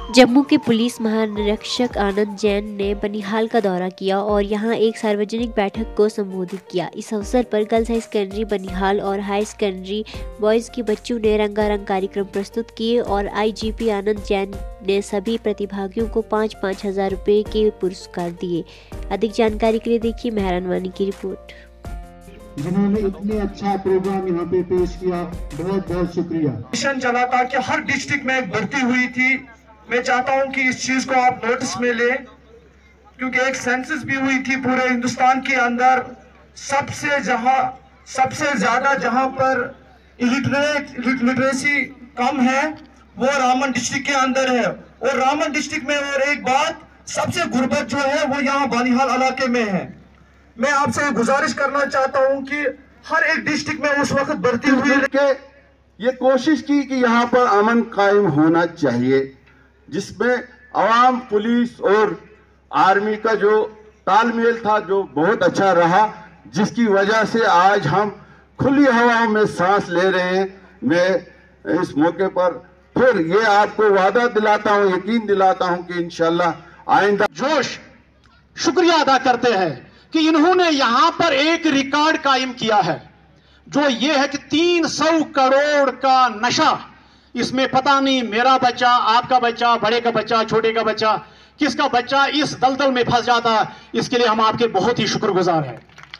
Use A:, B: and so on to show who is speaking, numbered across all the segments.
A: जम्मू के पुलिस महानिरीक्षक आनंद जैन ने बनिहाल का दौरा किया और यहां एक सार्वजनिक बैठक को संबोधित किया। इस अवसर पर गर्ल्स हाई सेकेंडरी बनिहाल और हाई सेकेंडरी बॉयज़ के बच्चों ने रंगारंग कार्यक्रम प्रस्तुत किए और आईजीपी आनंद जैन ने सभी प्रतिभागियों को 5-5 हज़ार रुपये के पुरस्कार दिए। अधिक जानकारी के लिए देखिए मेहरान वानी की रिपोर्ट।
B: जिन्होंने इतने अच्छा प्रोग्राम यहाँ पे पेश किया, बहुत बहुत शुक्रिया।
C: मिशन चला था कि हर डिस्ट्रिक्ट में एक भर्ती हुई थी। मैं चाहता हूं कि इस चीज को आप नोटिस में लें, क्योंकि एक सेंसस भी हुई थी पूरे हिंदुस्तान के अंदर। सबसे ज्यादा जहां पर लिटरेसी कम है वो रामबन डिस्ट्रिक्ट के अंदर है। और रामबन डिस्ट्रिक्ट में और एक बात, सबसे गुर्बत जो है वो यहाँ बनिहाल इलाके में है। मैं आपसे गुजारिश करना चाहता हूं कि हर एक डिस्ट्रिक्ट में उस वक्त भर्ती हुई
B: के ये कोशिश की कि यहाँ पर अमन कायम होना चाहिए, जिसमें आवाम, पुलिस और आर्मी का जो तालमेल था जो बहुत अच्छा रहा, जिसकी वजह से आज हम खुली हवा में सांस ले रहे हैं। मैं इस मौके पर फिर ये आपको वादा दिलाता हूँ, यकीन दिलाता हूँ कि इंशाल्लाह आइंदा
D: जोश शुक्रिया अदा करते हैं कि इन्होंने यहां पर एक रिकॉर्ड कायम किया है, जो ये है कि 300 करोड़ का नशा। इसमें पता नहीं मेरा बच्चा, आपका बच्चा, बड़े का बच्चा, छोटे का बच्चा, किसका बच्चा इस दलदल में फंस जाता है। इसके लिए हम आपके बहुत ही शुक्रगुजार हैं।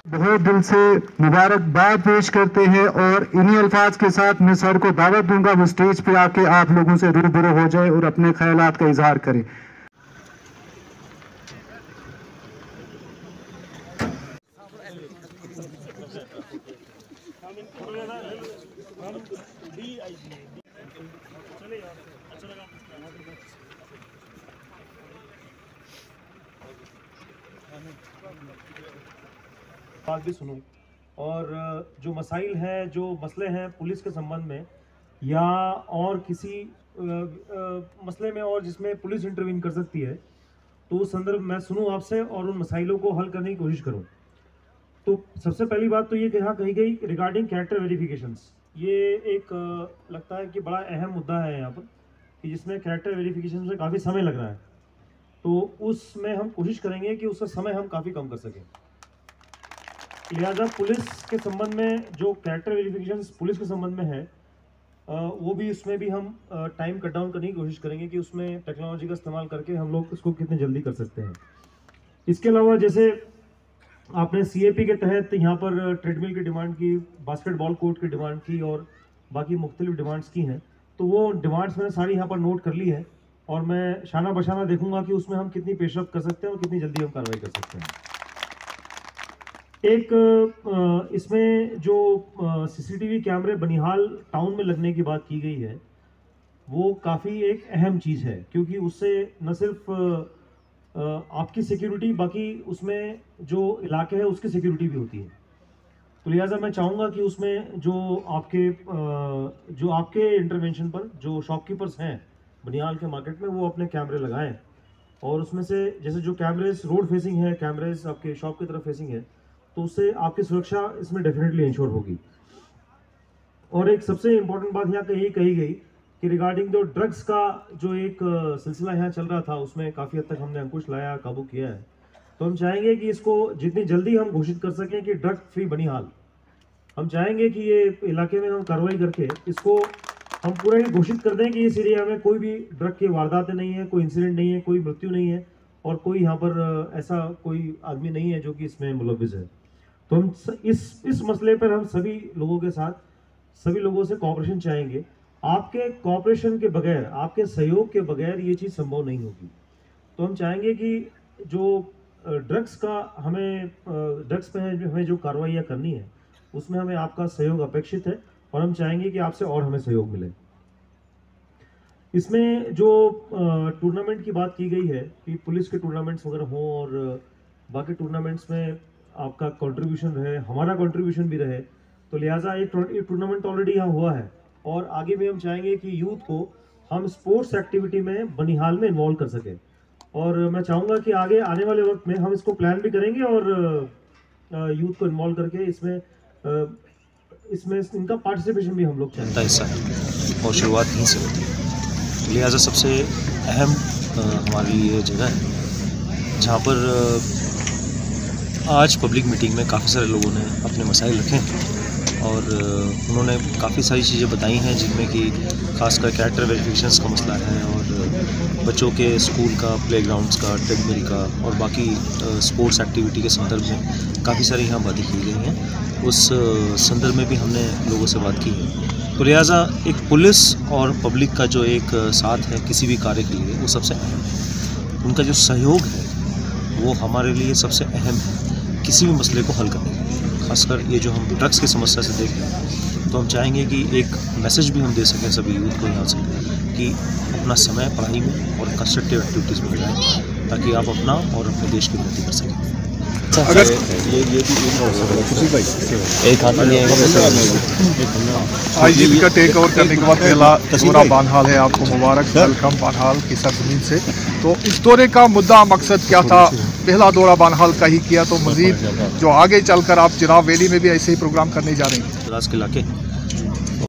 E: बहुत दिल से मुबारकबाद पेश करते हैं और इन्हीं अल्फाज के साथ मैं सर को दावत दूंगा वो स्टेज पे आके आप लोगों से रूबरू हो जाए और अपने ख्यालात का इजहार करें।
F: बात भी सुनो और जो मसाइल हैं, जो मसले हैं पुलिस के संबंध में या और किसी मसले में और जिसमें पुलिस इंटरवीन कर सकती है, तो उस संदर्भ में सुनूं आपसे और उन मसाइलों को हल करने की कोशिश करूं। तो सबसे पहली बात तो ये यहाँ कही गई रिगार्डिंग कैरेक्टर वेरिफिकेशंस। ये एक लगता है कि बड़ा अहम मुद्दा है यहाँ पर, कि जिसमें कैरेक्टर वेरिफिकेशन में काफ़ी समय लग रहा है। तो उसमें हम कोशिश करेंगे कि उसका समय हम काफ़ी कम कर सकें। लिहाजा पुलिस के संबंध में जो कैरेक्टर वेरिफिकेशन पुलिस के संबंध में है, वो भी उसमें भी हम टाइम कट डाउन करने की कोशिश करेंगे कि उसमें टेक्नोलॉजी का इस्तेमाल करके हम लोग इसको कितने जल्दी कर सकते हैं। इसके अलावा जैसे आपने सीएपी के तहत यहाँ पर ट्रेडमिल की डिमांड की, बास्केटबॉल कोर्ट की डिमांड की और बाकी मुख्तलिफ डिमांड्स की हैं, तो वो डिमांड्स मैंने सारी यहाँ पर नोट कर ली है और मैं शाना बशाना देखूंगा कि उसमें हम कितनी पेशरफ्त कर सकते हैं और कितनी जल्दी हम कार्रवाई कर सकते हैं। एक इसमें जो सीसीटीवी कैमरे बनिहाल टाउन में लगने की बात की गई है, वो काफ़ी एक अहम चीज़ है, क्योंकि उससे न सिर्फ आपकी सिक्योरिटी, बाकी उसमें जो इलाके है उसकी सिक्योरिटी भी होती है। तो लिहाजा मैं चाहूँगा कि उसमें जो आपके इंटरवेंशन पर जो शॉपकीपर्स हैं बनिहाल के मार्केट में, वो अपने कैमरे लगाएं और उसमें से जैसे जो कैमरेज रोड फेसिंग है, कैमरेज आपके शॉप की तरफ फेसिंग है, तो उससे आपकी सुरक्षा इसमें डेफिनेटली इंश्योर होगी। और एक सबसे इम्पोर्टेंट बात यहाँ कही गई कि रिगार्डिंग जो ड्रग्स का जो एक सिलसिला यहाँ चल रहा था, उसमें काफ़ी हद तक हमने अंकुश लाया, काबू किया है। तो हम चाहेंगे कि इसको जितनी जल्दी हम घोषित कर सकें कि ड्रग फ्री बनिहाल, हम चाहेंगे कि ये इलाके में हम कार्रवाई करके इसको हम पूरा ही घोषित कर दें कि इस एरिया में कोई भी ड्रग की वारदातें नहीं है, कोई इंसिडेंट नहीं है, कोई मृत्यु नहीं है और कोई यहाँ पर ऐसा कोई आदमी नहीं है जो कि इसमें मुलव्विस है। तो हम इस मसले पर हम सभी लोगों के साथ, सभी लोगों से कोऑपरेशन चाहेंगे। आपके कोऑपरेशन के बगैर, आपके सहयोग के बगैर ये चीज़ संभव नहीं होगी। तो हम चाहेंगे कि जो ड्रग्स पे हमें जो कार्रवाइयाँ करनी है, उसमें हमें आपका सहयोग अपेक्षित है और हम चाहेंगे कि आपसे और हमें सहयोग मिले। इसमें जो टूर्नामेंट की बात की गई है कि पुलिस के टूर्नामेंट्स वगैरह हों और बाकी टूर्नामेंट्स में आपका कंट्रीब्यूशन रहे, हमारा कंट्रीब्यूशन भी रहे, तो लिहाजा ये टूर्नामेंट ऑलरेडी यहाँ हुआ है और आगे भी हम चाहेंगे कि यूथ को हम स्पोर्ट्स एक्टिविटी में बनिहाल में इन्वॉल्व कर सकें। और मैं चाहूँगा कि आगे आने वाले वक्त में हम इसको प्लान भी करेंगे और यूथ को इन्वॉल्व करके इसमें इनका पार्टिसिपेशन भी हम लोग चाहते हैं।
G: हिस्सा है और शुरुआत यहीं से होती है। लिहाजा सबसे
F: अहम हमारे लिए जगह है, जहाँ पर आज पब्लिक मीटिंग में काफ़ी सारे लोगों ने अपने मसाइल रखे हैं और उन्होंने काफ़ी सारी चीज़ें बताई हैं, जिनमें कि खासकर कैरेक्टर वेरिफिकेशंस का मसला है और बच्चों के स्कूल का, प्लेग्राउंड्स का, ट्रेडमिल का और बाकी स्पोर्ट्स एक्टिविटी के संदर्भ में काफ़ी सारी यहाँ बातें की गई हैं। उस संदर्भ में भी हमने लोगों से बात की है। तो लिहाजा एक पुलिस और पब्लिक का जो एक साथ है किसी भी कार्य के लिए, वो सबसे अहम है। उनका जो सहयोग है वो हमारे लिए सबसे अहम है किसी भी मसले को हल करने के लिए। खासकर ये जो हम ड्रग्स की समस्या से देख रहे हैं, तो हम चाहेंगे कि एक मैसेज भी हम दे सकें सभी यूथ को यहाँ से कि अपना समय पढ़ाई में और कंस्ट्रक्टिव एक्टिविटीज़ में लगाएं, ताकि आप अपना और अपने देश की उन्नति कर सकें।
G: अगर आईजीपी का टेक ओवर करने के बाद पहला दौरा बानहाल है, आपको मुबारक, वेलकम बानहाल की सरजमीन से। तो इस दौरे का मुद्दा मकसद क्या था? पहला दौरा बानहाल का ही किया, तो मजीद जो आगे चलकर आप चिनाब वैली में भी ऐसे ही प्रोग्राम करने जा रहे हैं?
F: के इलाके